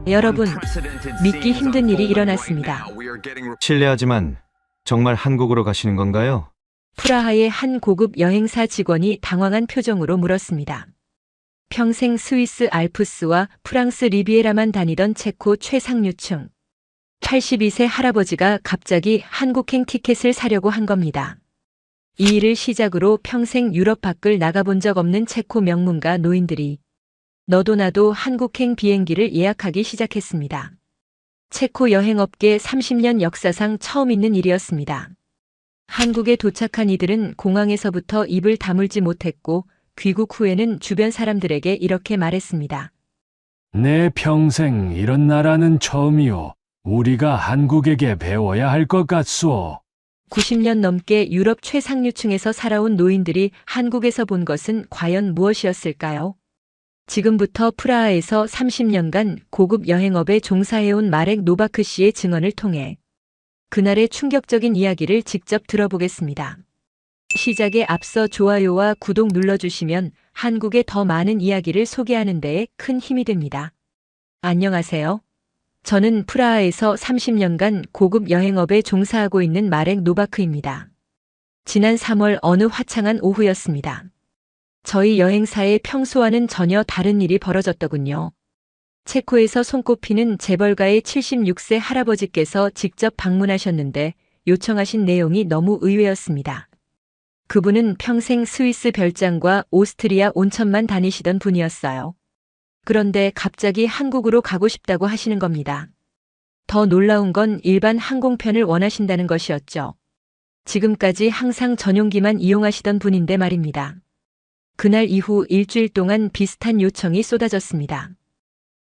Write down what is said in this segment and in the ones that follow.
여러분, 믿기 힘든 일이 일어났습니다. 실례하지만 정말 한국으로 가시는 건가요? 프라하의 한 고급 여행사 직원이 당황한 표정으로 물었습니다. 평생 스위스 알프스와 프랑스 리비에라만 다니던 체코 최상류층 82세 할아버지가 갑자기 한국행 티켓을 사려고 한 겁니다. 이 일을 시작으로 평생 유럽 밖을 나가본 적 없는 체코 명문가 노인들이 너도 나도 한국행 비행기를 예약하기 시작했습니다. 체코 여행업계 30년 역사상 처음 있는 일이었습니다. 한국에 도착한 이들은 공항에서부터 입을 다물지 못했고 귀국 후에는 주변 사람들에게 이렇게 말했습니다. 내 평생 이런 나라는 처음이요. 우리가 한국에게 배워야 할 것 같소. 90년 넘게 유럽 최상류층에서 살아온 노인들이 한국에서 본 것은 과연 무엇이었을까요? 지금부터 프라하에서 30년간 고급 여행업에 종사해온 마렉 노바크 씨의 증언을 통해 그날의 충격적인 이야기를 직접 들어보겠습니다. 시작에 앞서 좋아요와 구독 눌러주시면 한국의 더 많은 이야기를 소개하는 데에 큰 힘이 됩니다. 안녕하세요. 저는 프라하에서 30년간 고급 여행업에 종사하고 있는 마렉 노바크입니다. 지난 3월 어느 화창한 오후였습니다. 저희 여행사에 평소와는 전혀 다른 일이 벌어졌더군요. 체코에서 손꼽히는 재벌가의 76세 할아버지께서 직접 방문하셨는데 요청하신 내용이 너무 의외였습니다. 그분은 평생 스위스 별장과 오스트리아 온천만 다니시던 분이었어요. 그런데 갑자기 한국으로 가고 싶다고 하시는 겁니다. 더 놀라운 건 일반 항공편을 원하신다는 것이었죠. 지금까지 항상 전용기만 이용하시던 분인데 말입니다. 그날 이후 일주일 동안 비슷한 요청이 쏟아졌습니다.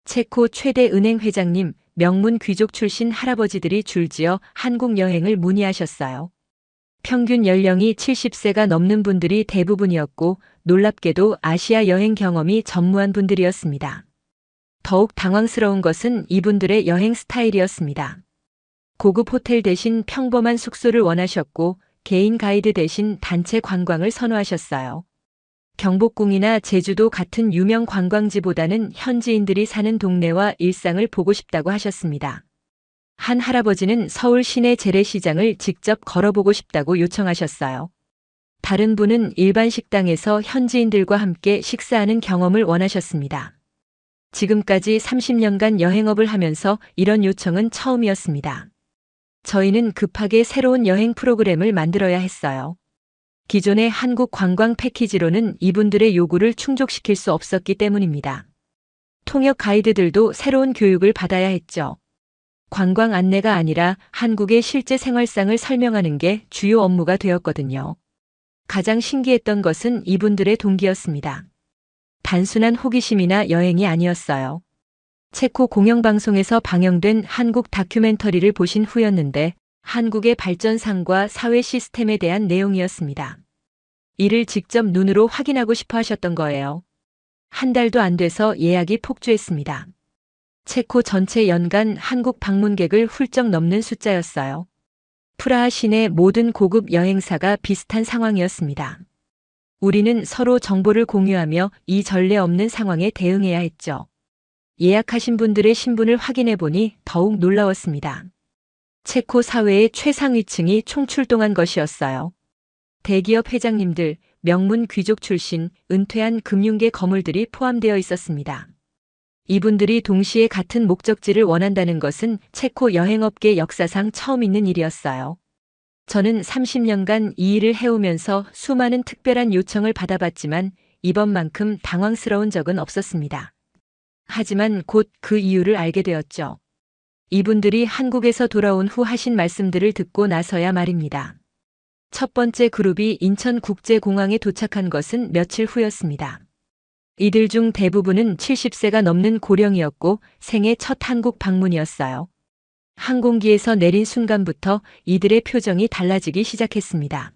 체코 최대 은행 회장님, 명문 귀족 출신 할아버지들이 줄지어 한국 여행을 문의하셨어요. 평균 연령이 70세가 넘는 분들이 대부분이었고 놀랍게도 아시아 여행 경험이 전무한 분들이었습니다. 더욱 당황스러운 것은 이분들의 여행 스타일이었습니다. 고급 호텔 대신 평범한 숙소를 원하셨고 개인 가이드 대신 단체 관광을 선호하셨어요. 경복궁이나 제주도 같은 유명 관광지보다는 현지인들이 사는 동네와 일상을 보고 싶다고 하셨습니다. 한 할아버지는 서울 시내 재래시장을 직접 걸어보고 싶다고 요청하셨어요. 다른 분은 일반 식당에서 현지인들과 함께 식사하는 경험을 원하셨습니다. 지금까지 30년간 여행업을 하면서 이런 요청은 처음이었습니다. 저희는 급하게 새로운 여행 프로그램을 만들어야 했어요. 기존의 한국 관광 패키지로는 이분들의 요구를 충족시킬 수 없었기 때문입니다. 통역 가이드들도 새로운 교육을 받아야 했죠. 관광 안내가 아니라 한국의 실제 생활상을 설명하는 게 주요 업무가 되었거든요. 가장 신기했던 것은 이분들의 동기였습니다. 단순한 호기심이나 여행이 아니었어요. 체코 공영방송에서 방영된 한국 다큐멘터리를 보신 후였는데 한국의 발전상과 사회 시스템에 대한 내용이었습니다. 이를 직접 눈으로 확인하고 싶어 하셨던 거예요. 한 달도 안 돼서 예약이 폭주했습니다. 체코 전체 연간 한국 방문객을 훌쩍 넘는 숫자였어요. 프라하 시내 모든 고급 여행사가 비슷한 상황이었습니다. 우리는 서로 정보를 공유하며 이 전례 없는 상황에 대응해야 했죠. 예약하신 분들의 신분을 확인해 보니 더욱 놀라웠습니다. 체코 사회의 최상위층이 총출동한 것이었어요. 대기업 회장님들, 명문 귀족 출신, 은퇴한 금융계 거물들이 포함되어 있었습니다. 이분들이 동시에 같은 목적지를 원한다는 것은 체코 여행업계 역사상 처음 있는 일이었어요. 저는 30년간 이 일을 해오면서 수많은 특별한 요청을 받아봤지만 이번만큼 당황스러운 적은 없었습니다. 하지만 곧 그 이유를 알게 되었죠. 이분들이 한국에서 돌아온 후 하신 말씀들을 듣고 나서야 말입니다. 첫 번째 그룹이 인천국제공항에 도착한 것은 며칠 후였습니다. 이들 중 대부분은 70세가 넘는 고령이었고 생애 첫 한국 방문이었어요. 항공기에서 내린 순간부터 이들의 표정이 달라지기 시작했습니다.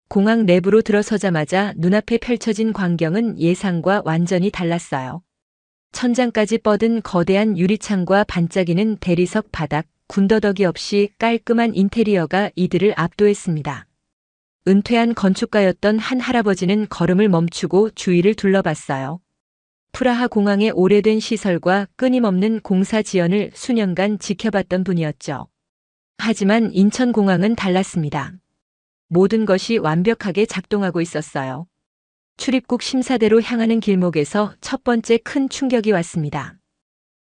공항 내부로 들어서자마자 눈앞에 펼쳐진 광경은 예상과 완전히 달랐어요. 천장까지 뻗은 거대한 유리창과 반짝이는 대리석 바닥, 군더더기 없이 깔끔한 인테리어가 이들을 압도했습니다. 은퇴한 건축가였던 한 할아버지는 걸음을 멈추고 주위를 둘러봤어요. 프라하 공항의 오래된 시설과 끊임없는 공사 지연을 수년간 지켜봤던 분이었죠. 하지만 인천공항은 달랐습니다. 모든 것이 완벽하게 작동하고 있었어요. 출입국 심사대로 향하는 길목에서 첫 번째 큰 충격이 왔습니다.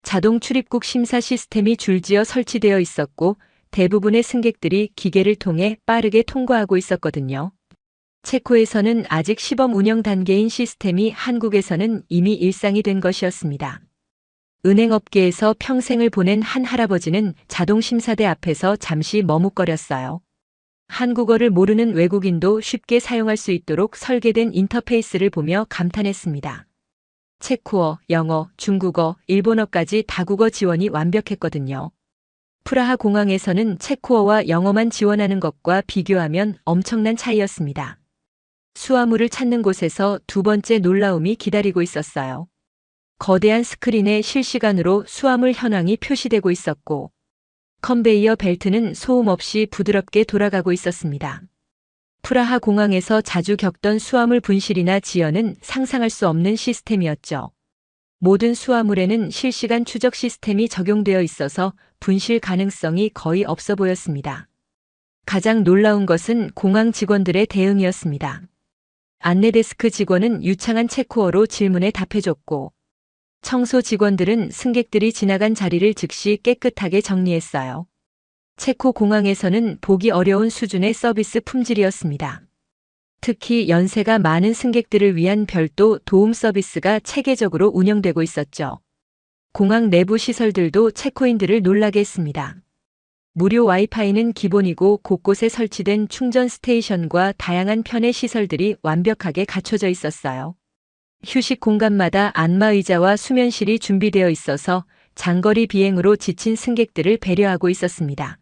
자동 출입국 심사 시스템이 줄지어 설치되어 있었고 대부분의 승객들이 기계를 통해 빠르게 통과하고 있었거든요. 체코에서는 아직 시범 운영 단계인 시스템이 한국에서는 이미 일상이 된 것이었습니다. 은행업계에서 평생을 보낸 한 할아버지는 자동심사대 앞에서 잠시 머뭇거렸어요. 한국어를 모르는 외국인도 쉽게 사용할 수 있도록 설계된 인터페이스를 보며 감탄했습니다. 체코어, 영어, 중국어, 일본어까지 다국어 지원이 완벽했거든요. 프라하 공항에서는 체코어와 영어만 지원하는 것과 비교하면 엄청난 차이였습니다. 수화물을 찾는 곳에서 두 번째 놀라움이 기다리고 있었어요. 거대한 스크린에 실시간으로 수화물 현황이 표시되고 있었고, 컨베이어 벨트는 소음 없이 부드럽게 돌아가고 있었습니다. 프라하 공항에서 자주 겪던 수화물 분실이나 지연은 상상할 수 없는 시스템이었죠. 모든 수화물에는 실시간 추적 시스템이 적용되어 있어서 분실 가능성이 거의 없어 보였습니다. 가장 놀라운 것은 공항 직원들의 대응이었습니다. 안내데스크 직원은 유창한 체코어로 질문에 답해줬고, 청소 직원들은 승객들이 지나간 자리를 즉시 깨끗하게 정리했어요. 체코 공항에서는 보기 어려운 수준의 서비스 품질이었습니다. 특히 연세가 많은 승객들을 위한 별도 도움 서비스가 체계적으로 운영되고 있었죠. 공항 내부 시설들도 체코인들을 놀라게 했습니다. 무료 와이파이는 기본이고 곳곳에 설치된 충전 스테이션과 다양한 편의 시설들이 완벽하게 갖춰져 있었어요. 휴식 공간마다 안마의자와 수면실이 준비되어 있어서 장거리 비행으로 지친 승객들을 배려하고 있었습니다.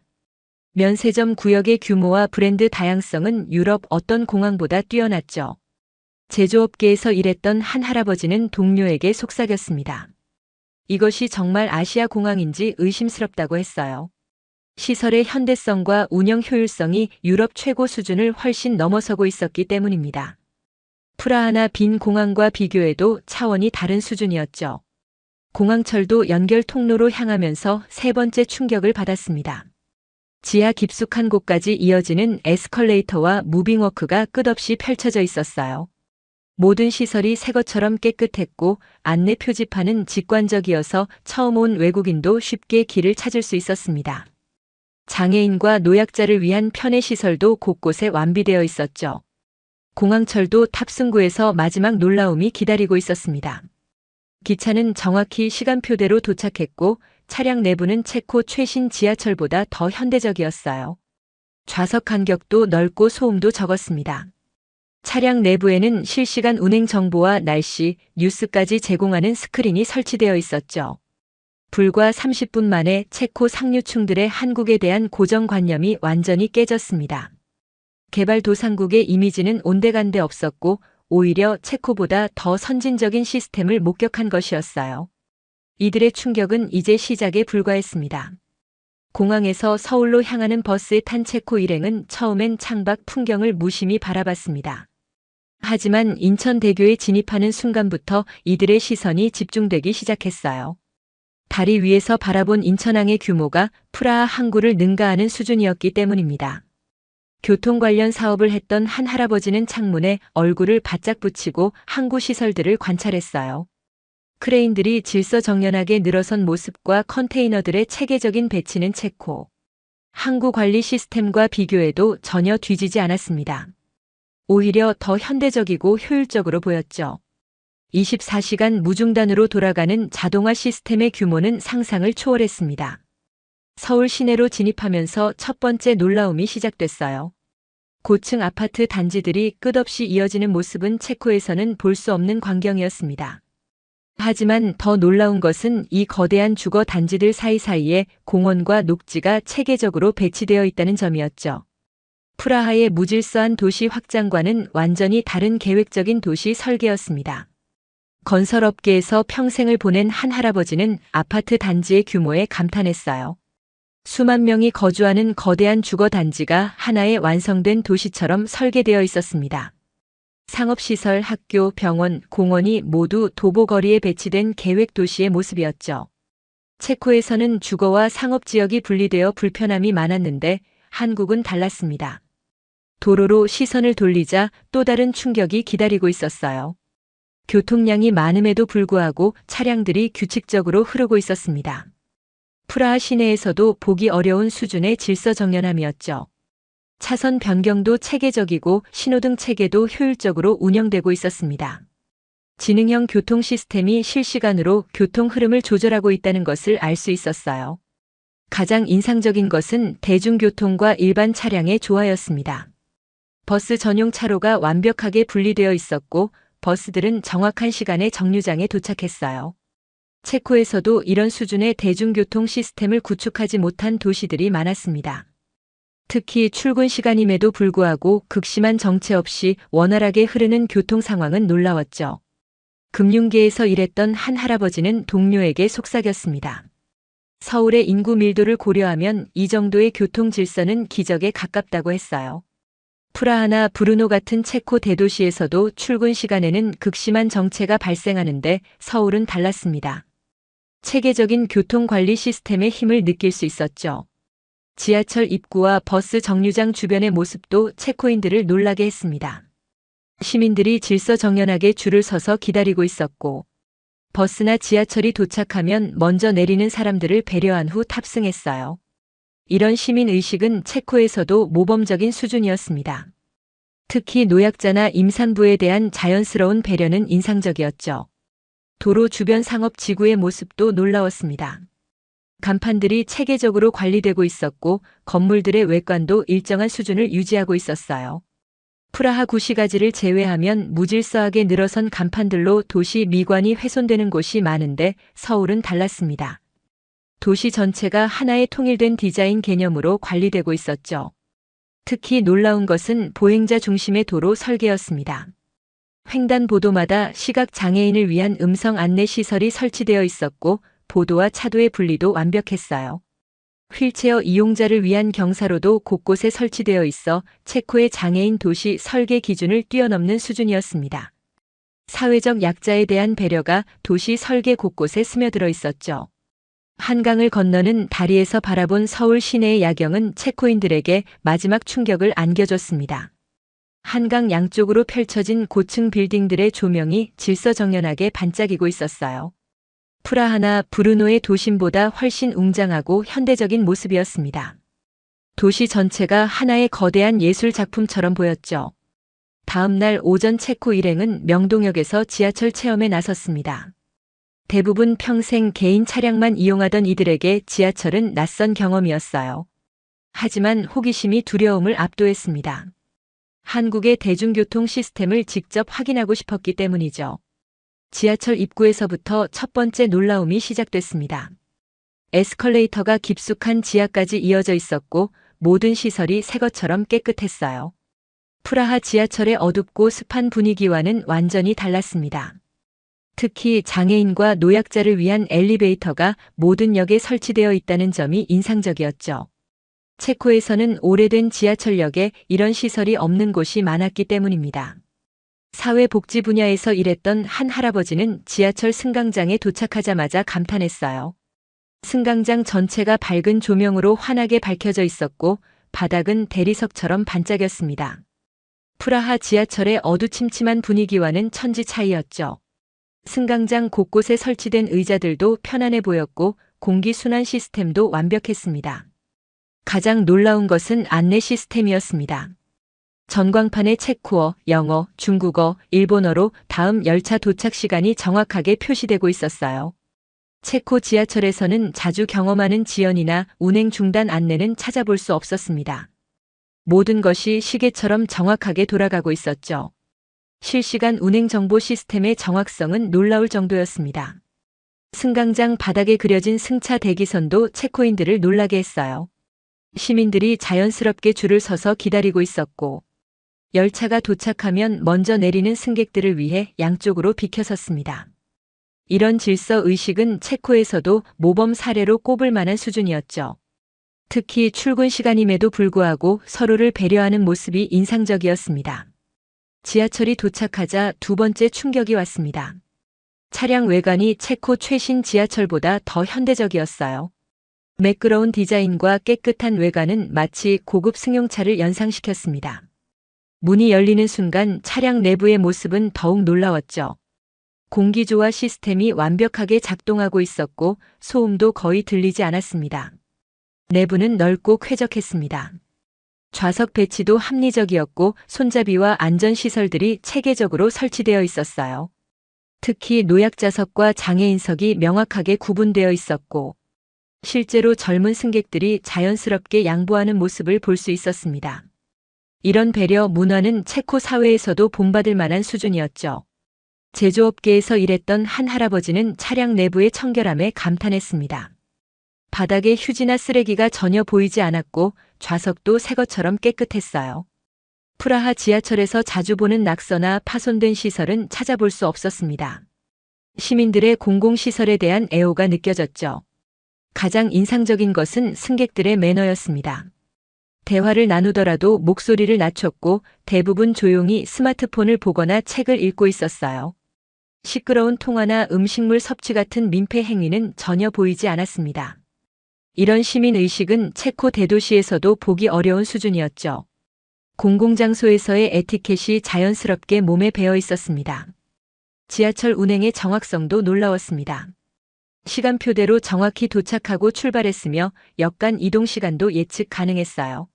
면세점 구역의 규모와 브랜드 다양성은 유럽 어떤 공항보다 뛰어났죠. 제조업계에서 일했던 한 할아버지는 동료에게 속삭였습니다. 이것이 정말 아시아 공항인지 의심스럽다고 했어요. 시설의 현대성과 운영 효율성이 유럽 최고 수준을 훨씬 넘어서고 있었기 때문입니다. 프라하나 빈 공항과 비교해도 차원이 다른 수준이었죠. 공항철도 연결 통로로 향하면서 세 번째 충격을 받았습니다. 지하 깊숙한 곳까지 이어지는 에스컬레이터와 무빙워크가 끝없이 펼쳐져 있었어요. 모든 시설이 새 것처럼 깨끗했고 안내 표지판은 직관적이어서 처음 온 외국인도 쉽게 길을 찾을 수 있었습니다. 장애인과 노약자를 위한 편의 시설도 곳곳에 완비되어 있었죠. 공항철도 탑승구에서 마지막 놀라움이 기다리고 있었습니다. 기차는 정확히 시간표대로 도착했고 차량 내부는 체코 최신 지하철보다 더 현대적이었어요. 좌석 간격도 넓고 소음도 적었습니다. 차량 내부에는 실시간 운행 정보와 날씨, 뉴스까지 제공하는 스크린이 설치되어 있었죠. 불과 30분 만에 체코 상류층들의 한국에 대한 고정관념이 완전히 깨졌습니다. 개발도상국의 이미지는 온데간데 없었고 오히려 체코보다 더 선진적인 시스템을 목격한 것이었어요. 이들의 충격은 이제 시작에 불과했습니다. 공항에서 서울로 향하는 버스에 탄 체코 일행은 처음엔 창밖 풍경을 무심히 바라봤습니다. 하지만 인천대교에 진입하는 순간부터 이들의 시선이 집중되기 시작했어요. 다리 위에서 바라본 인천항의 규모가 프라하 항구를 능가하는 수준이었기 때문입니다. 교통 관련 사업을 했던 한 할아버지는 창문에 얼굴을 바짝 붙이고 항구 시설들을 관찰했어요. 크레인들이 질서정연하게 늘어선 모습과 컨테이너들의 체계적인 배치는 체코 항구 관리 시스템과 비교해도 전혀 뒤지지 않았습니다. 오히려 더 현대적이고 효율적으로 보였죠. 24시간 무중단으로 돌아가는 자동화 시스템의 규모는 상상을 초월했습니다. 서울 시내로 진입하면서 첫 번째 놀라움이 시작됐어요. 고층 아파트 단지들이 끝없이 이어지는 모습은 체코에서는 볼 수 없는 광경이었습니다. 하지만 더 놀라운 것은 이 거대한 주거 단지들 사이사이에 공원과 녹지가 체계적으로 배치되어 있다는 점이었죠. 프라하의 무질서한 도시 확장과는 완전히 다른 계획적인 도시 설계였습니다. 건설업계에서 평생을 보낸 한 할아버지는 아파트 단지의 규모에 감탄했어요. 수만 명이 거주하는 거대한 주거 단지가 하나의 완성된 도시처럼 설계되어 있었습니다. 상업시설, 학교, 병원, 공원이 모두 도보거리에 배치된 계획 도시의 모습이었죠. 체코에서는 주거와 상업지역이 분리되어 불편함이 많았는데 한국은 달랐습니다. 도로로 시선을 돌리자 또 다른 충격이 기다리고 있었어요. 교통량이 많음에도 불구하고 차량들이 규칙적으로 흐르고 있었습니다. 프라하 시내에서도 보기 어려운 수준의 질서정연함이었죠. 차선 변경도 체계적이고 신호등 체계도 효율적으로 운영되고 있었습니다. 지능형 교통 시스템이 실시간으로 교통 흐름을 조절하고 있다는 것을 알 수 있었어요. 가장 인상적인 것은 대중교통과 일반 차량의 조화였습니다. 버스 전용 차로가 완벽하게 분리되어 있었고 버스들은 정확한 시간에 정류장에 도착했어요. 체코에서도 이런 수준의 대중교통 시스템을 구축하지 못한 도시들이 많았습니다. 특히 출근 시간임에도 불구하고 극심한 정체 없이 원활하게 흐르는 교통 상황은 놀라웠죠. 금융계에서 일했던 한 할아버지는 동료에게 속삭였습니다. 서울의 인구 밀도를 고려하면 이 정도의 교통 질서는 기적에 가깝다고 했어요. 프라하나 브루노 같은 체코 대도시에서도 출근 시간에는 극심한 정체가 발생하는데 서울은 달랐습니다. 체계적인 교통관리 시스템의 힘을 느낄 수 있었죠. 지하철 입구와 버스 정류장 주변의 모습도 체코인들을 놀라게 했습니다. 시민들이 질서정연하게 줄을 서서 기다리고 있었고 버스나 지하철이 도착하면 먼저 내리는 사람들을 배려한 후 탑승했어요. 이런 시민의식은 체코에서도 모범적인 수준이었습니다. 특히 노약자나 임산부에 대한 자연스러운 배려는 인상적이었죠. 도로 주변 상업지구의 모습도 놀라웠습니다. 간판들이 체계적으로 관리되고 있었고 건물들의 외관도 일정한 수준을 유지하고 있었어요. 프라하 구시가지를 제외하면 무질서하게 늘어선 간판들로 도시 미관이 훼손되는 곳이 많은데 서울은 달랐습니다. 도시 전체가 하나의 통일된 디자인 개념으로 관리되고 있었죠. 특히 놀라운 것은 보행자 중심의 도로 설계였습니다. 횡단보도마다 시각장애인을 위한 음성 안내 시설이 설치되어 있었고 보도와 차도의 분리도 완벽했어요. 휠체어 이용자를 위한 경사로도 곳곳에 설치되어 있어 체코의 장애인 도시 설계 기준을 뛰어넘는 수준이었습니다. 사회적 약자에 대한 배려가 도시 설계 곳곳에 스며들어 있었죠. 한강을 건너는 다리에서 바라본 서울 시내의 야경은 체코인들에게 마지막 충격을 안겨줬습니다. 한강 양쪽으로 펼쳐진 고층 빌딩들의 조명이 질서정연하게 반짝이고 있었어요. 프라하나 브루노의 도심보다 훨씬 웅장하고 현대적인 모습이었습니다. 도시 전체가 하나의 거대한 예술 작품처럼 보였죠. 다음 날 오전 체코 일행은 명동역에서 지하철 체험에 나섰습니다. 대부분 평생 개인 차량만 이용하던 이들에게 지하철은 낯선 경험이었어요. 하지만 호기심이 두려움을 압도했습니다. 한국의 대중교통 시스템을 직접 확인하고 싶었기 때문이죠. 지하철 입구에서부터 첫 번째 놀라움이 시작됐습니다. 에스컬레이터가 깊숙한 지하까지 이어져 있었고 모든 시설이 새 것처럼 깨끗했어요. 프라하 지하철의 어둡고 습한 분위기와는 완전히 달랐습니다. 특히 장애인과 노약자를 위한 엘리베이터가 모든 역에 설치되어 있다는 점이 인상적이었죠. 체코에서는 오래된 지하철역에 이런 시설이 없는 곳이 많았기 때문입니다. 사회복지 분야에서 일했던 한 할아버지는 지하철 승강장에 도착하자마자 감탄했어요. 승강장 전체가 밝은 조명으로 환하게 밝혀져 있었고 바닥은 대리석처럼 반짝였습니다. 프라하 지하철의 어두침침한 분위기와는 천지 차이였죠. 승강장 곳곳에 설치된 의자들도 편안해 보였고 공기순환 시스템도 완벽했습니다. 가장 놀라운 것은 안내 시스템이었습니다. 전광판에 체코어, 영어, 중국어, 일본어로 다음 열차 도착 시간이 정확하게 표시되고 있었어요. 체코 지하철에서는 자주 경험하는 지연이나 운행 중단 안내는 찾아볼 수 없었습니다. 모든 것이 시계처럼 정확하게 돌아가고 있었죠. 실시간 운행 정보 시스템의 정확성은 놀라울 정도였습니다. 승강장 바닥에 그려진 승차 대기선도 체코인들을 놀라게 했어요. 시민들이 자연스럽게 줄을 서서 기다리고 있었고 열차가 도착하면 먼저 내리는 승객들을 위해 양쪽으로 비켜섰습니다. 이런 질서 의식은 체코에서도 모범 사례로 꼽을 만한 수준이었죠. 특히 출근 시간임에도 불구하고 서로를 배려하는 모습이 인상적이었습니다. 지하철이 도착하자 두 번째 충격이 왔습니다. 차량 외관이 체코 최신 지하철보다 더 현대적이었어요. 매끄러운 디자인과 깨끗한 외관은 마치 고급 승용차를 연상시켰습니다. 문이 열리는 순간 차량 내부의 모습은 더욱 놀라웠죠. 공기조화 시스템이 완벽하게 작동하고 있었고 소음도 거의 들리지 않았습니다. 내부는 넓고 쾌적했습니다. 좌석 배치도 합리적이었고 손잡이와 안전시설들이 체계적으로 설치되어 있었어요. 특히 노약자석과 장애인석이 명확하게 구분되어 있었고 실제로 젊은 승객들이 자연스럽게 양보하는 모습을 볼 수 있었습니다. 이런 배려 문화는 체코 사회에서도 본받을 만한 수준이었죠. 제조업계에서 일했던 한 할아버지는 차량 내부의 청결함에 감탄했습니다. 바닥에 휴지나 쓰레기가 전혀 보이지 않았고 좌석도 새 것처럼 깨끗했어요. 프라하 지하철에서 자주 보는 낙서나 파손된 시설은 찾아볼 수 없었습니다. 시민들의 공공시설에 대한 애호가 느껴졌죠. 가장 인상적인 것은 승객들의 매너였습니다. 대화를 나누더라도 목소리를 낮췄고 대부분 조용히 스마트폰을 보거나 책을 읽고 있었어요. 시끄러운 통화나 음식물 섭취 같은 민폐 행위는 전혀 보이지 않았습니다. 이런 시민의식은 체코 대도시에서도 보기 어려운 수준이었죠. 공공장소에서의 에티켓이 자연스럽게 몸에 배어 있었습니다. 지하철 운행의 정확성도 놀라웠습니다. 시간표대로 정확히 도착하고 출발했으며 역간 이동 시간도 예측 가능했어요.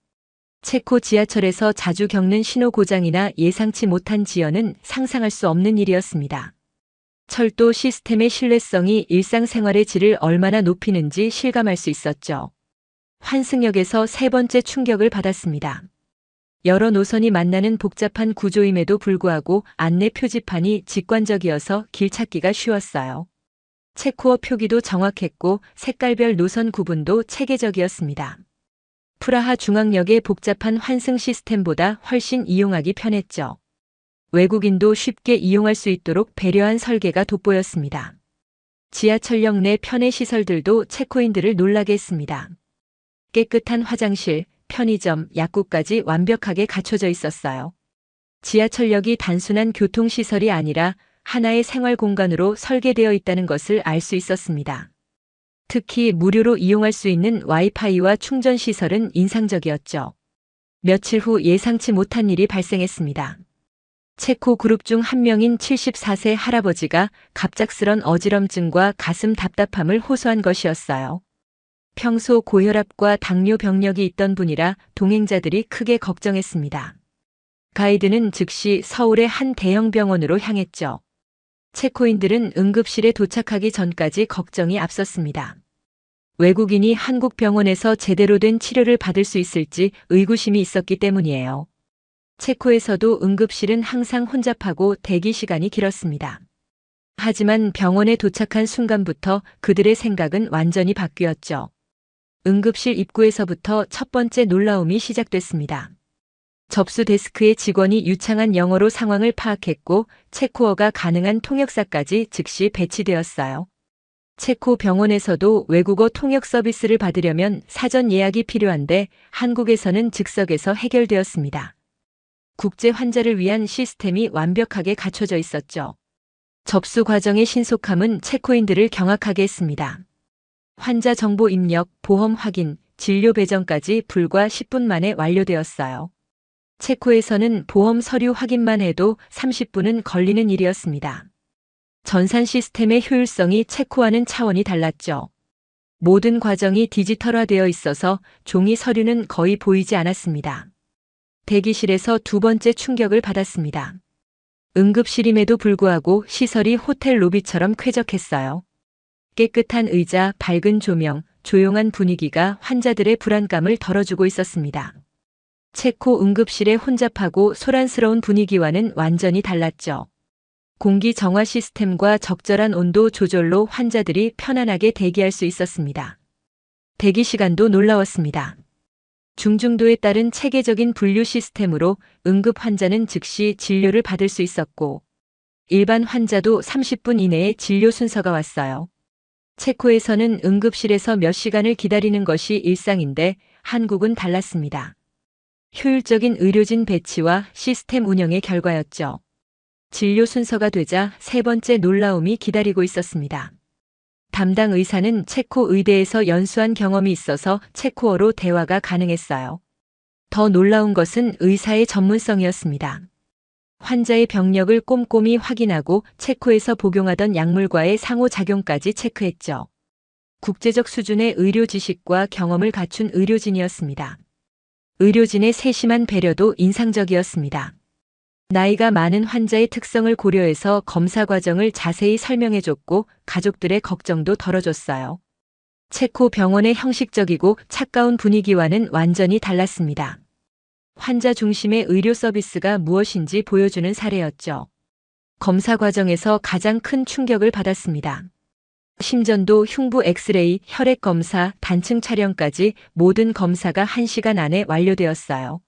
체코 지하철에서 자주 겪는 신호 고장이나 예상치 못한 지연은 상상할 수 없는 일이었습니다. 철도 시스템의 신뢰성이 일상생활의 질을 얼마나 높이는지 실감할 수 있었죠. 환승역에서 세 번째 충격을 받았습니다. 여러 노선이 만나는 복잡한 구조임에도 불구하고 안내 표지판이 직관적이어서 길 찾기가 쉬웠어요. 체코어 표기도 정확했고 색깔별 노선 구분도 체계적이었습니다. 프라하 중앙역의 복잡한 환승 시스템보다 훨씬 이용하기 편했죠. 외국인도 쉽게 이용할 수 있도록 배려한 설계가 돋보였습니다. 지하철역 내 편의 시설들도 체코인들을 놀라게 했습니다. 깨끗한 화장실, 편의점, 약국까지 완벽하게 갖춰져 있었어요. 지하철역이 단순한 교통시설이 아니라 하나의 생활 공간으로 설계되어 있다는 것을 알 수 있었습니다. 특히 무료로 이용할 수 있는 와이파이와 충전 시설은 인상적이었죠. 며칠 후 예상치 못한 일이 발생했습니다. 체코 그룹 중 한 명인 74세 할아버지가 갑작스런 어지럼증과 가슴 답답함을 호소한 것이었어요. 평소 고혈압과 당뇨 병력이 있던 분이라 동행자들이 크게 걱정했습니다. 가이드는 즉시 서울의 한 대형 병원으로 향했죠. 체코인들은 응급실에 도착하기 전까지 걱정이 앞섰습니다. 외국인이 한국 병원에서 제대로 된 치료를 받을 수 있을지 의구심이 있었기 때문이에요. 체코에서도 응급실은 항상 혼잡하고 대기 시간이 길었습니다. 하지만 병원에 도착한 순간부터 그들의 생각은 완전히 바뀌었죠. 응급실 입구에서부터 첫 번째 놀라움이 시작됐습니다. 접수 데스크의 직원이 유창한 영어로 상황을 파악했고 체코어가 가능한 통역사까지 즉시 배치되었어요. 체코 병원에서도 외국어 통역 서비스를 받으려면 사전 예약이 필요한데 한국에서는 즉석에서 해결되었습니다. 국제 환자를 위한 시스템이 완벽하게 갖춰져 있었죠. 접수 과정의 신속함은 체코인들을 경악하게 했습니다. 환자 정보 입력, 보험 확인, 진료 배정까지 불과 10분 만에 완료되었어요. 체코에서는 보험 서류 확인만 해도 30분은 걸리는 일이었습니다. 전산 시스템의 효율성이 체코와는 차원이 달랐죠. 모든 과정이 디지털화되어 있어서 종이 서류는 거의 보이지 않았습니다. 대기실에서 두 번째 충격을 받았습니다. 응급실임에도 불구하고 시설이 호텔 로비처럼 쾌적했어요. 깨끗한 의자, 밝은 조명, 조용한 분위기가 환자들의 불안감을 덜어주고 있었습니다. 체코 응급실의 혼잡하고 소란스러운 분위기와는 완전히 달랐죠. 공기 정화 시스템과 적절한 온도 조절로 환자들이 편안하게 대기할 수 있었습니다. 대기 시간도 놀라웠습니다. 중증도에 따른 체계적인 분류 시스템으로 응급 환자는 즉시 진료를 받을 수 있었고 일반 환자도 30분 이내에 진료 순서가 왔어요. 체코에서는 응급실에서 몇 시간을 기다리는 것이 일상인데 한국은 달랐습니다. 효율적인 의료진 배치와 시스템 운영의 결과였죠. 진료 순서가 되자 세 번째 놀라움이 기다리고 있었습니다. 담당 의사는 체코 의대에서 연수한 경험이 있어서 체코어로 대화가 가능했어요. 더 놀라운 것은 의사의 전문성이었습니다. 환자의 병력을 꼼꼼히 확인하고 체코에서 복용하던 약물과의 상호작용까지 체크했죠. 국제적 수준의 의료 지식과 경험을 갖춘 의료진이었습니다. 의료진의 세심한 배려도 인상적이었습니다. 나이가 많은 환자의 특성을 고려해서 검사 과정을 자세히 설명해줬고 가족들의 걱정도 덜어줬어요. 체코 병원의 형식적이고 차가운 분위기와는 완전히 달랐습니다. 환자 중심의 의료 서비스가 무엇인지 보여주는 사례였죠. 검사 과정에서 가장 큰 충격을 받았습니다. 심전도, 흉부 엑스레이, 혈액 검사, 단층 촬영까지 모든 검사가 1시간 안에 완료되었어요.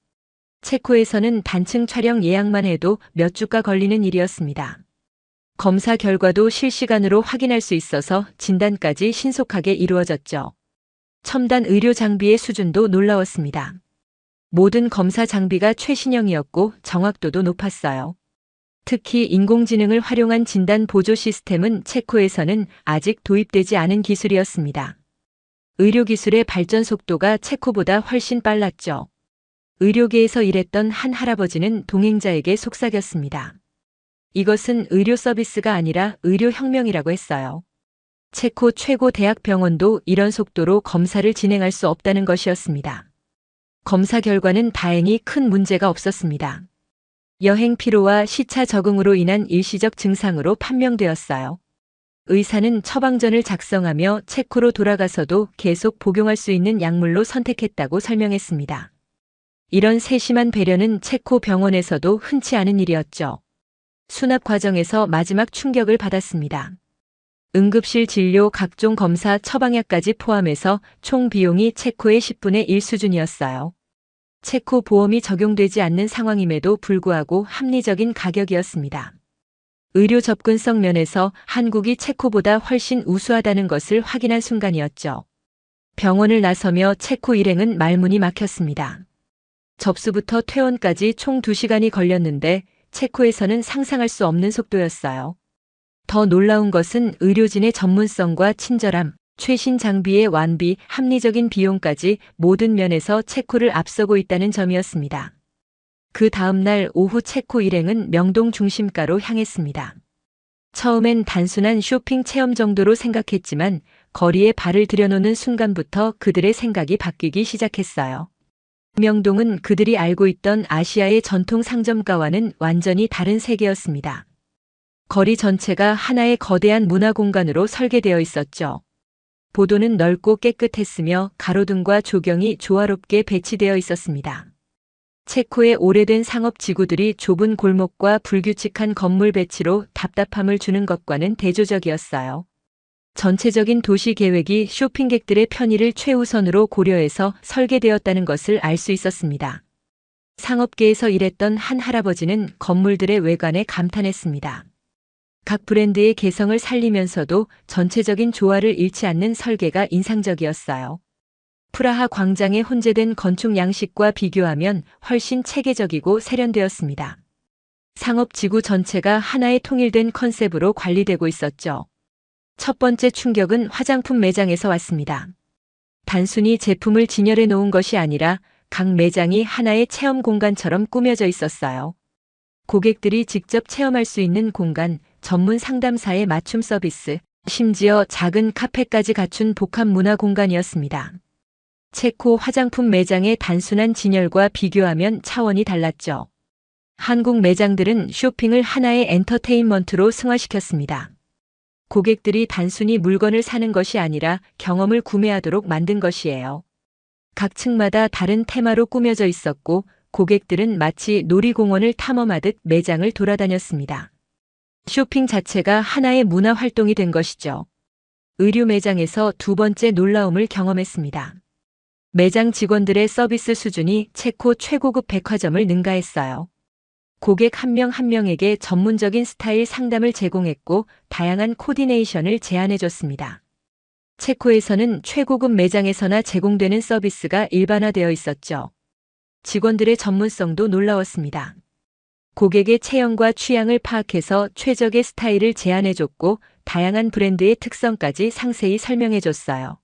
체코에서는 단층 촬영 예약만 해도 몇 주가 걸리는 일이었습니다. 검사 결과도 실시간으로 확인할 수 있어서 진단까지 신속하게 이루어졌죠. 첨단 의료 장비의 수준도 놀라웠습니다. 모든 검사 장비가 최신형이었고 정확도도 높았어요. 특히 인공지능을 활용한 진단 보조 시스템은 체코에서는 아직 도입되지 않은 기술이었습니다. 의료기술의 발전 속도가 체코보다 훨씬 빨랐죠. 의료계에서 일했던 한 할아버지는 동행자에게 속삭였습니다. 이것은 의료 서비스가 아니라 의료혁명이라고 했어요. 체코 최고 대학병원도 이런 속도로 검사를 진행할 수 없다는 것이었습니다. 검사 결과는 다행히 큰 문제가 없었습니다. 여행 피로와 시차 적응으로 인한 일시적 증상으로 판명되었어요. 의사는 처방전을 작성하며 체코로 돌아가서도 계속 복용할 수 있는 약물로 선택했다고 설명했습니다. 이런 세심한 배려는 체코 병원에서도 흔치 않은 일이었죠. 수납 과정에서 마지막 충격을 받았습니다. 응급실 진료, 각종 검사, 처방약까지 포함해서 총 비용이 체코의 10분의 1 수준이었어요. 체코 보험이 적용되지 않는 상황임에도 불구하고 합리적인 가격이었습니다. 의료 접근성 면에서 한국이 체코보다 훨씬 우수하다는 것을 확인한 순간이었죠. 병원을 나서며 체코 일행은 말문이 막혔습니다. 접수부터 퇴원까지 총 2시간이 걸렸는데 체코에서는 상상할 수 없는 속도였어요. 더 놀라운 것은 의료진의 전문성과 친절함, 최신 장비의 완비, 합리적인 비용까지 모든 면에서 체코를 앞서고 있다는 점이었습니다. 그 다음 날 오후 체코 일행은 명동 중심가로 향했습니다. 처음엔 단순한 쇼핑 체험 정도로 생각했지만 거리에 발을 들여놓는 순간부터 그들의 생각이 바뀌기 시작했어요. 명동은 그들이 알고 있던 아시아의 전통 상점가와는 완전히 다른 세계였습니다. 거리 전체가 하나의 거대한 문화 공간으로 설계되어 있었죠. 보도는 넓고 깨끗했으며 가로등과 조경이 조화롭게 배치되어 있었습니다. 체코의 오래된 상업지구들이 좁은 골목과 불규칙한 건물 배치로 답답함을 주는 것과는 대조적이었어요. 전체적인 도시 계획이 쇼핑객들의 편의를 최우선으로 고려해서 설계되었다는 것을 알 수 있었습니다. 상업계에서 일했던 한 할아버지는 건물들의 외관에 감탄했습니다. 각 브랜드의 개성을 살리면서도 전체적인 조화를 잃지 않는 설계가 인상적이었어요. 프라하 광장의 혼재된 건축 양식과 비교하면 훨씬 체계적이고 세련되었습니다. 상업지구 전체가 하나의 통일된 컨셉으로 관리되고 있었죠. 첫 번째 충격은 화장품 매장에서 왔습니다. 단순히 제품을 진열해 놓은 것이 아니라 각 매장이 하나의 체험 공간처럼 꾸며져 있었어요. 고객들이 직접 체험할 수 있는 공간, 전문 상담사의 맞춤 서비스, 심지어 작은 카페까지 갖춘 복합 문화 공간이었습니다. 체코 화장품 매장의 단순한 진열과 비교하면 차원이 달랐죠. 한국 매장들은 쇼핑을 하나의 엔터테인먼트로 승화시켰습니다. 고객들이 단순히 물건을 사는 것이 아니라 경험을 구매하도록 만든 것이에요. 각 층마다 다른 테마로 꾸며져 있었고 고객들은 마치 놀이공원을 탐험하듯 매장을 돌아다녔습니다. 쇼핑 자체가 하나의 문화 활동이 된 것이죠. 의류 매장에서 두 번째 놀라움을 경험했습니다. 매장 직원들의 서비스 수준이 체코 최고급 백화점을 능가했어요. 고객 한 명 한 명에게 전문적인 스타일 상담을 제공했고 다양한 코디네이션을 제안해줬습니다. 체코에서는 최고급 매장에서나 제공되는 서비스가 일반화되어 있었죠. 직원들의 전문성도 놀라웠습니다. 고객의 체형과 취향을 파악해서 최적의 스타일을 제안해줬고 다양한 브랜드의 특성까지 상세히 설명해줬어요.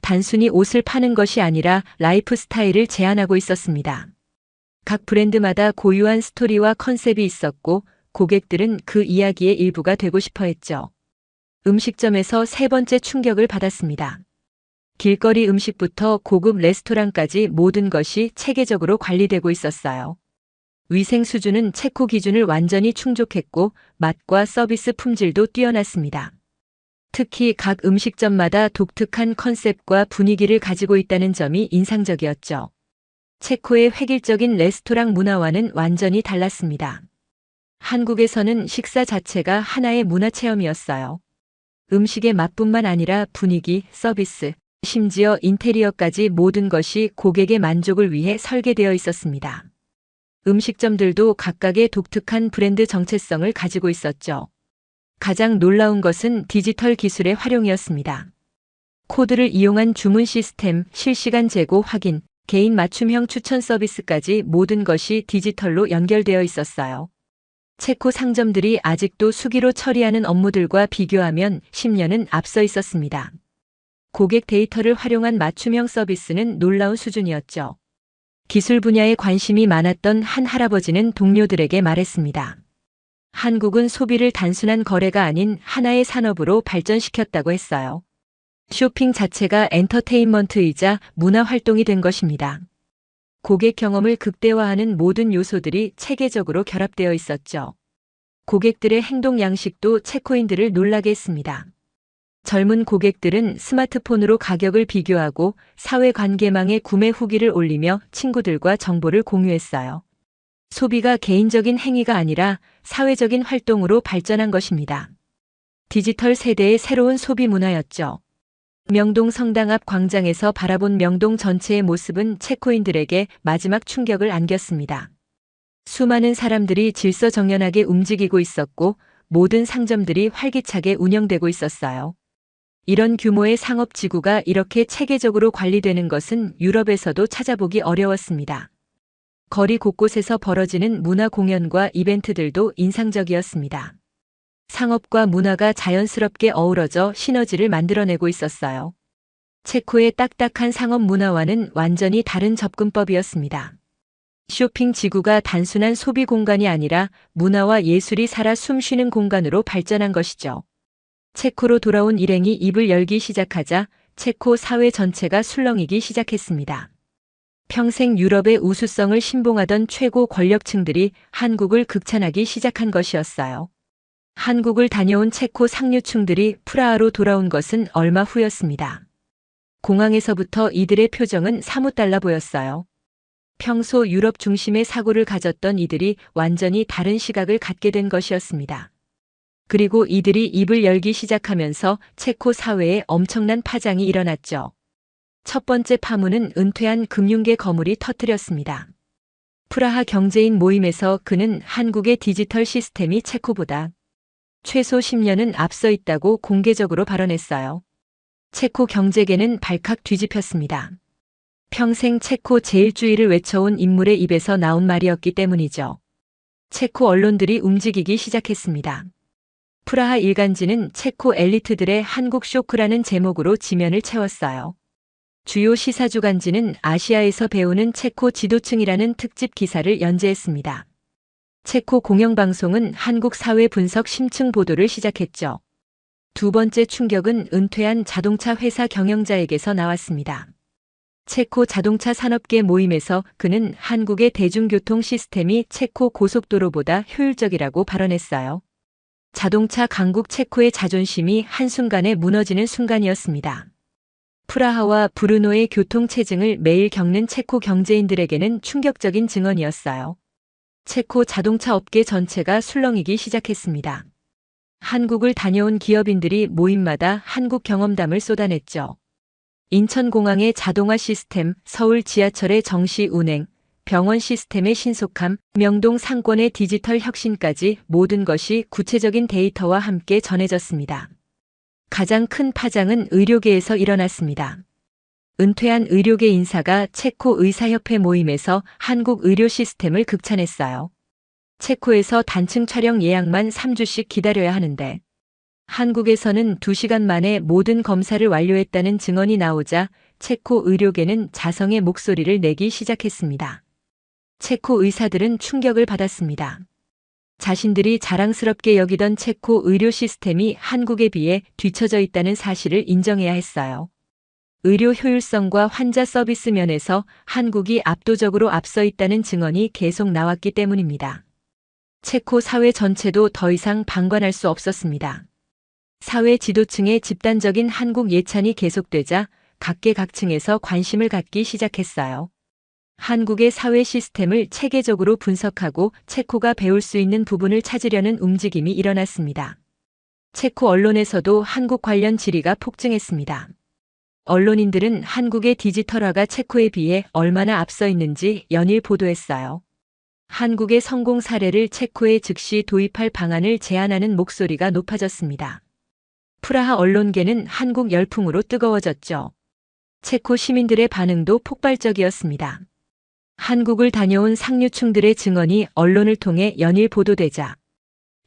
단순히 옷을 파는 것이 아니라 라이프 스타일을 제안하고 있었습니다. 각 브랜드마다 고유한 스토리와 컨셉이 있었고 고객들은 그 이야기의 일부가 되고 싶어 했죠. 음식점에서 세 번째 충격을 받았습니다. 길거리 음식부터 고급 레스토랑까지 모든 것이 체계적으로 관리되고 있었어요. 위생 수준은 체코 기준을 완전히 충족했고 맛과 서비스 품질도 뛰어났습니다. 특히 각 음식점마다 독특한 컨셉과 분위기를 가지고 있다는 점이 인상적이었죠. 체코의 획일적인 레스토랑 문화와는 완전히 달랐습니다. 한국에서는 식사 자체가 하나의 문화 체험이었어요. 음식의 맛뿐만 아니라 분위기, 서비스, 심지어 인테리어까지 모든 것이 고객의 만족을 위해 설계되어 있었습니다. 음식점들도 각각의 독특한 브랜드 정체성을 가지고 있었죠. 가장 놀라운 것은 디지털 기술의 활용이었습니다. 코드를 이용한 주문 시스템, 실시간 재고 확인, 개인 맞춤형 추천 서비스까지 모든 것이 디지털로 연결되어 있었어요. 체코 상점들이 아직도 수기로 처리하는 업무들과 비교하면 10년은 앞서 있었습니다. 고객 데이터를 활용한 맞춤형 서비스는 놀라운 수준이었죠. 기술 분야에 관심이 많았던 한 할아버지는 동료들에게 말했습니다. 한국은 소비를 단순한 거래가 아닌 하나의 산업으로 발전시켰다고 했어요. 쇼핑 자체가 엔터테인먼트이자 문화 활동이 된 것입니다. 고객 경험을 극대화하는 모든 요소들이 체계적으로 결합되어 있었죠. 고객들의 행동 양식도 체코인들을 놀라게 했습니다. 젊은 고객들은 스마트폰으로 가격을 비교하고 사회관계망에 구매 후기를 올리며 친구들과 정보를 공유했어요. 소비가 개인적인 행위가 아니라 사회적인 활동으로 발전한 것입니다. 디지털 세대의 새로운 소비 문화였죠. 명동 성당 앞 광장에서 바라본 명동 전체의 모습은 체코인들에게 마지막 충격을 안겼습니다. 수많은 사람들이 질서정연하게 움직이고 있었고 모든 상점들이 활기차게 운영되고 있었어요. 이런 규모의 상업지구가 이렇게 체계적으로 관리되는 것은 유럽에서도 찾아보기 어려웠습니다. 거리 곳곳에서 벌어지는 문화 공연과 이벤트들도 인상적이었습니다. 상업과 문화가 자연스럽게 어우러져 시너지를 만들어내고 있었어요. 체코의 딱딱한 상업 문화와는 완전히 다른 접근법이었습니다. 쇼핑 지구가 단순한 소비 공간이 아니라 문화와 예술이 살아 숨쉬는 공간으로 발전한 것이죠. 체코로 돌아온 일행이 입을 열기 시작하자 체코 사회 전체가 술렁이기 시작했습니다. 평생 유럽의 우수성을 신봉하던 최고 권력층들이 한국을 극찬하기 시작한 것이었어요. 한국을 다녀온 체코 상류층들이 프라하로 돌아온 것은 얼마 후였습니다. 공항에서부터 이들의 표정은 사뭇 달라 보였어요. 평소 유럽 중심의 사고를 가졌던 이들이 완전히 다른 시각을 갖게 된 것이었습니다. 그리고 이들이 입을 열기 시작하면서 체코 사회에 엄청난 파장이 일어났죠. 첫 번째 파문은 은퇴한 금융계 거물이 터뜨렸습니다. 프라하 경제인 모임에서 그는 한국의 디지털 시스템이 체코보다 최소 10년은 앞서 있다고 공개적으로 발언했어요. 체코 경제계는 발칵 뒤집혔습니다. 평생 체코 제일주의를 외쳐온 인물의 입에서 나온 말이었기 때문이죠. 체코 언론들이 움직이기 시작했습니다. 프라하 일간지는 체코 엘리트들의 한국 쇼크라는 제목으로 지면을 채웠어요. 주요 시사주간지는 아시아에서 배우는 체코 지도층이라는 특집 기사를 연재했습니다. 체코 공영방송은 한국 사회 분석 심층 보도를 시작했죠. 두 번째 충격은 은퇴한 자동차 회사 경영자에게서 나왔습니다. 체코 자동차 산업계 모임에서 그는 한국의 대중교통 시스템이 체코 고속도로보다 효율적이라고 발언했어요. 자동차 강국 체코의 자존심이 한순간에 무너지는 순간이었습니다. 프라하와 브루노의 교통체증을 매일 겪는 체코 경제인들에게는 충격적인 증언이었어요. 체코 자동차 업계 전체가 술렁이기 시작했습니다. 한국을 다녀온 기업인들이 모임마다 한국 경험담을 쏟아냈죠. 인천공항의 자동화 시스템, 서울 지하철의 정시 운행, 병원 시스템의 신속함, 명동 상권의 디지털 혁신까지 모든 것이 구체적인 데이터와 함께 전해졌습니다. 가장 큰 파장은 의료계에서 일어났습니다. 은퇴한 의료계 인사가 체코 의사협회 모임에서 한국 의료 시스템을 극찬했어요. 체코에서 단층 촬영 예약만 3주씩 기다려야 하는데 한국에서는 2시간 만에 모든 검사를 완료했다는 증언이 나오자 체코 의료계는 자성의 목소리를 내기 시작했습니다. 체코 의사들은 충격을 받았습니다. 자신들이 자랑스럽게 여기던 체코 의료 시스템이 한국에 비해 뒤처져 있다는 사실을 인정해야 했어요. 의료 효율성과 환자 서비스 면에서 한국이 압도적으로 앞서 있다는 증언이 계속 나왔기 때문입니다. 체코 사회 전체도 더 이상 방관할 수 없었습니다. 사회 지도층의 집단적인 한국 예찬이 계속되자 각계각층에서 관심을 갖기 시작했어요. 한국의 사회 시스템을 체계적으로 분석하고 체코가 배울 수 있는 부분을 찾으려는 움직임이 일어났습니다. 체코 언론에서도 한국 관련 질의가 폭증했습니다. 언론인들은 한국의 디지털화가 체코에 비해 얼마나 앞서 있는지 연일 보도했어요. 한국의 성공 사례를 체코에 즉시 도입할 방안을 제안하는 목소리가 높아졌습니다. 프라하 언론계는 한국 열풍으로 뜨거워졌죠. 체코 시민들의 반응도 폭발적이었습니다. 한국을 다녀온 상류층들의 증언이 언론을 통해 연일 보도되자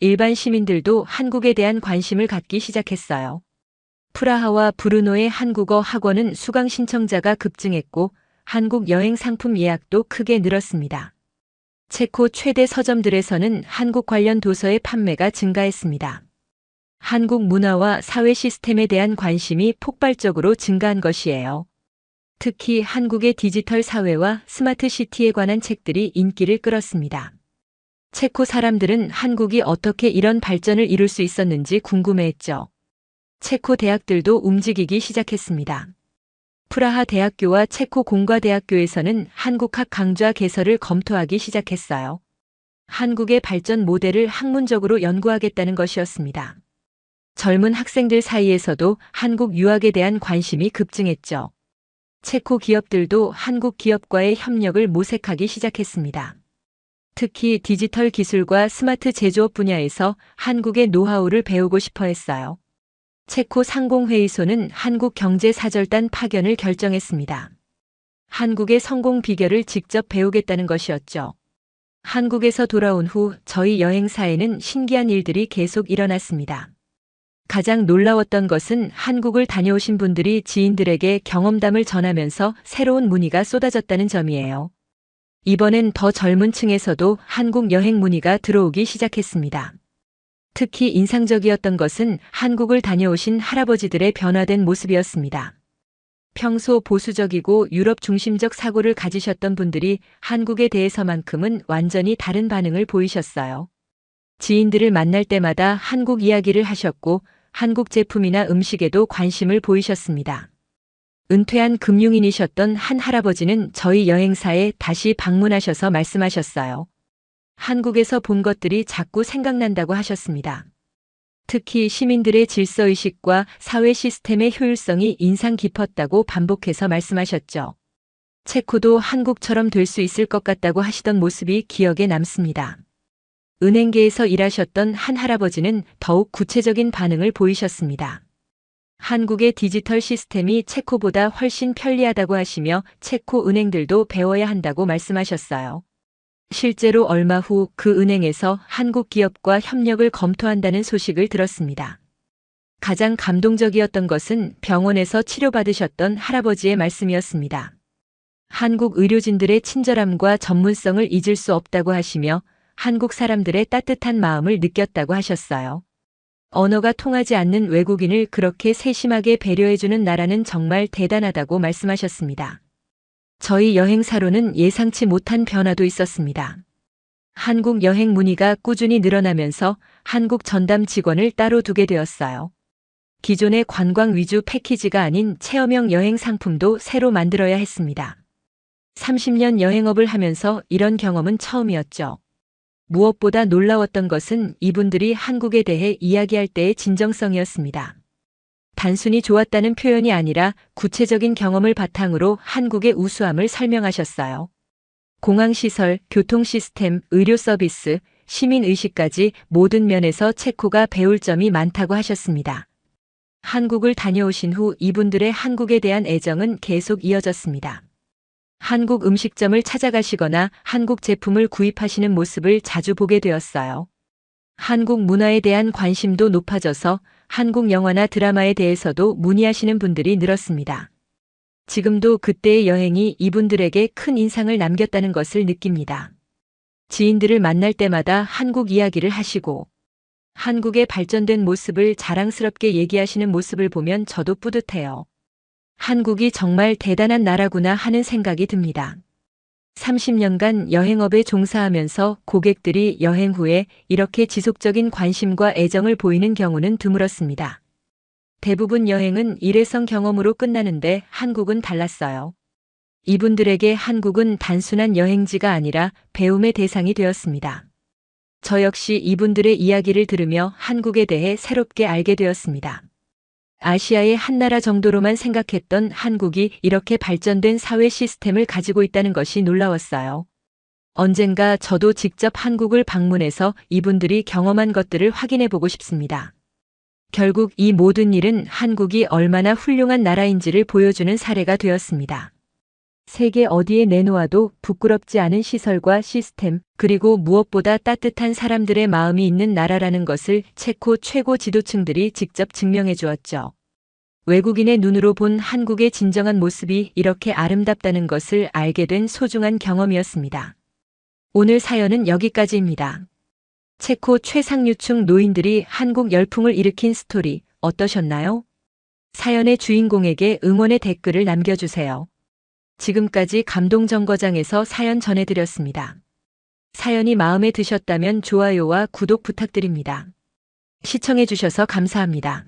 일반 시민들도 한국에 대한 관심을 갖기 시작했어요. 프라하와 브루노의 한국어 학원은 수강 신청자가 급증했고 한국 여행 상품 예약도 크게 늘었습니다. 체코 최대 서점들에서는 한국 관련 도서의 판매가 증가했습니다. 한국 문화와 사회 시스템에 대한 관심이 폭발적으로 증가한 것이에요. 특히 한국의 디지털 사회와 스마트 시티에 관한 책들이 인기를 끌었습니다. 체코 사람들은 한국이 어떻게 이런 발전을 이룰 수 있었는지 궁금해했죠. 체코 대학들도 움직이기 시작했습니다. 프라하 대학교와 체코 공과대학교에서는 한국학 강좌 개설을 검토하기 시작했어요. 한국의 발전 모델을 학문적으로 연구하겠다는 것이었습니다. 젊은 학생들 사이에서도 한국 유학에 대한 관심이 급증했죠. 체코 기업들도 한국 기업과의 협력을 모색하기 시작했습니다. 특히 디지털 기술과 스마트 제조업 분야에서 한국의 노하우를 배우고 싶어 했어요. 체코 상공회의소는 한국경제사절단 파견을 결정했습니다. 한국의 성공 비결을 직접 배우겠다는 것이었죠. 한국에서 돌아온 후 저희 여행사에는 신기한 일들이 계속 일어났습니다. 가장 놀라웠던 것은 한국을 다녀오신 분들이 지인들에게 경험담을 전하면서 새로운 문의가 쏟아졌다는 점이에요. 이번엔 더 젊은 층에서도 한국 여행 문의가 들어오기 시작했습니다. 특히 인상적이었던 것은 한국을 다녀오신 할아버지들의 변화된 모습이었습니다. 평소 보수적이고 유럽 중심적 사고를 가지셨던 분들이 한국에 대해서만큼은 완전히 다른 반응을 보이셨어요. 지인들을 만날 때마다 한국 이야기를 하셨고 한국 제품이나 음식에도 관심을 보이셨습니다. 은퇴한 금융인이셨던 한 할아버지는 저희 여행사에 다시 방문하셔서 말씀하셨어요. 한국에서 본 것들이 자꾸 생각난다고 하셨습니다. 특히 시민들의 질서의식과 사회 시스템의 효율성이 인상 깊었다고 반복해서 말씀하셨죠. 체코도 한국처럼 될 수 있을 것 같다고 하시던 모습이 기억에 남습니다. 은행계에서 일하셨던 한 할아버지는 더욱 구체적인 반응을 보이셨습니다. 한국의 디지털 시스템이 체코보다 훨씬 편리하다고 하시며 체코 은행들도 배워야 한다고 말씀하셨어요. 실제로 얼마 후 그 은행에서 한국 기업과 협력을 검토한다는 소식을 들었습니다. 가장 감동적이었던 것은 병원에서 치료받으셨던 할아버지의 말씀이었습니다. 한국 의료진들의 친절함과 전문성을 잊을 수 없다고 하시며 한국 사람들의 따뜻한 마음을 느꼈다고 하셨어요. 언어가 통하지 않는 외국인을 그렇게 세심하게 배려해주는 나라는 정말 대단하다고 말씀하셨습니다. 저희 여행사로는 예상치 못한 변화도 있었습니다. 한국 여행 문의가 꾸준히 늘어나면서 한국 전담 직원을 따로 두게 되었어요. 기존의 관광 위주 패키지가 아닌 체험형 여행 상품도 새로 만들어야 했습니다. 30년 여행업을 하면서 이런 경험은 처음이었죠. 무엇보다 놀라웠던 것은 이분들이 한국에 대해 이야기할 때의 진정성이었습니다. 단순히 좋았다는 표현이 아니라 구체적인 경험을 바탕으로 한국의 우수함을 설명하셨어요. 공항시설, 교통시스템, 의료 서비스, 시민의식까지 모든 면에서 체코가 배울 점이 많다고 하셨습니다. 한국을 다녀오신 후 이분들의 한국에 대한 애정은 계속 이어졌습니다. 한국 음식점을 찾아가시거나 한국 제품을 구입하시는 모습을 자주 보게 되었어요. 한국 문화에 대한 관심도 높아져서 한국 영화나 드라마에 대해서도 문의하시는 분들이 늘었습니다. 지금도 그때의 여행이 이분들에게 큰 인상을 남겼다는 것을 느낍니다. 지인들을 만날 때마다 한국 이야기를 하시고 한국의 발전된 모습을 자랑스럽게 얘기하시는 모습을 보면 저도 뿌듯해요. 한국이 정말 대단한 나라구나 하는 생각이 듭니다. 30년간 여행업에 종사하면서 고객들이 여행 후에 이렇게 지속적인 관심과 애정을 보이는 경우는 드물었습니다. 대부분 여행은 일회성 경험으로 끝나는데 한국은 달랐어요. 이분들에게 한국은 단순한 여행지가 아니라 배움의 대상이 되었습니다. 저 역시 이분들의 이야기를 들으며 한국에 대해 새롭게 알게 되었습니다. 아시아의 한 나라 정도로만 생각했던 한국이 이렇게 발전된 사회 시스템을 가지고 있다는 것이 놀라웠어요. 언젠가 저도 직접 한국을 방문해서 이분들이 경험한 것들을 확인해 보고 싶습니다. 결국 이 모든 일은 한국이 얼마나 훌륭한 나라인지를 보여주는 사례가 되었습니다. 세계 어디에 내놓아도 부끄럽지 않은 시설과 시스템, 그리고 무엇보다 따뜻한 사람들의 마음이 있는 나라라는 것을 체코 최고 지도층들이 직접 증명해 주었죠. 외국인의 눈으로 본 한국의 진정한 모습이 이렇게 아름답다는 것을 알게 된 소중한 경험이었습니다. 오늘 사연은 여기까지입니다. 체코 최상류층 노인들이 한국 열풍을 일으킨 스토리 어떠셨나요? 사연의 주인공에게 응원의 댓글을 남겨주세요. 지금까지 감동정거장에서 사연 전해드렸습니다. 사연이 마음에 드셨다면 좋아요와 구독 부탁드립니다. 시청해주셔서 감사합니다.